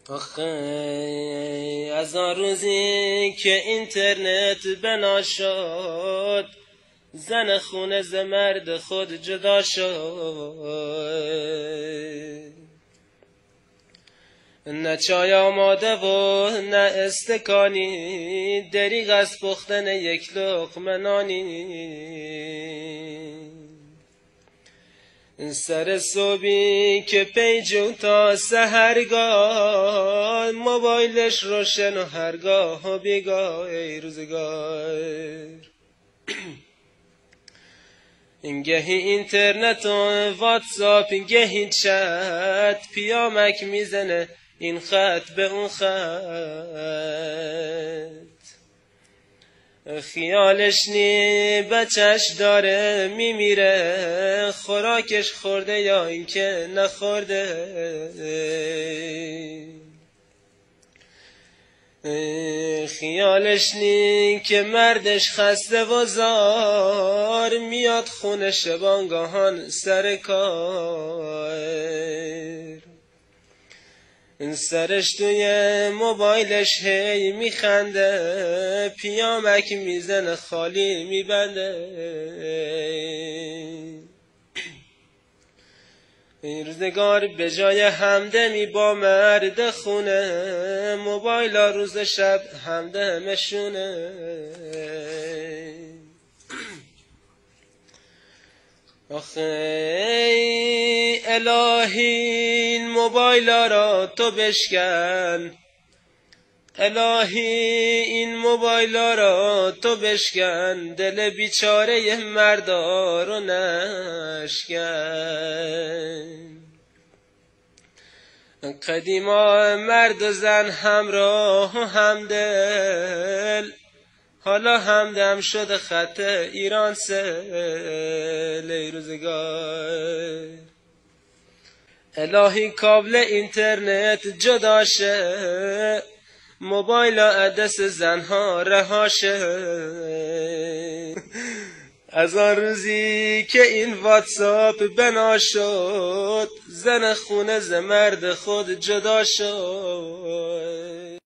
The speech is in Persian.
آخه از آن روزی که اینترنت بنا شد، زن خونه ز مرد خود جدا شد. نه چای آماده و نه استکانی، دریغ از پختن یک لقمه نانی. سر صبحی که پیجو تا سحرگاه، موبایلش روشن و هرگاه و بیگاه ای روزگار. گهی اینترنت و واتساپ، گهی چت، پیامک میزنه این خط به اون خط. خیالش نی بچش داره میمیره، خوراکش خورده یا اینکه نخورده. خیالش نی که مردش خسته و زار، میاد خونه شبانگاهان سر کار. سرش توی موبایلش هی میخنده، پیامک میزنه خالی میبنده. این روزگار به جای همدمی با مرد خونه، موبایل ها روز شب همدمشونه. آخه الهی این موبایل را تو بشکن، الهی این موبایل را تو بشکن، دل بیچاره مردا رو نشکن. قدیما مرد و زن همراه و همدل، حالا همدم شده خط ایران سل ای روزگار. الهی کابل اینترنت جدا شه، موبایل عدس زنها رها شه. از آن روزی که این واتساپ بنا شد، زن خونه ز مرد خود جدا شد.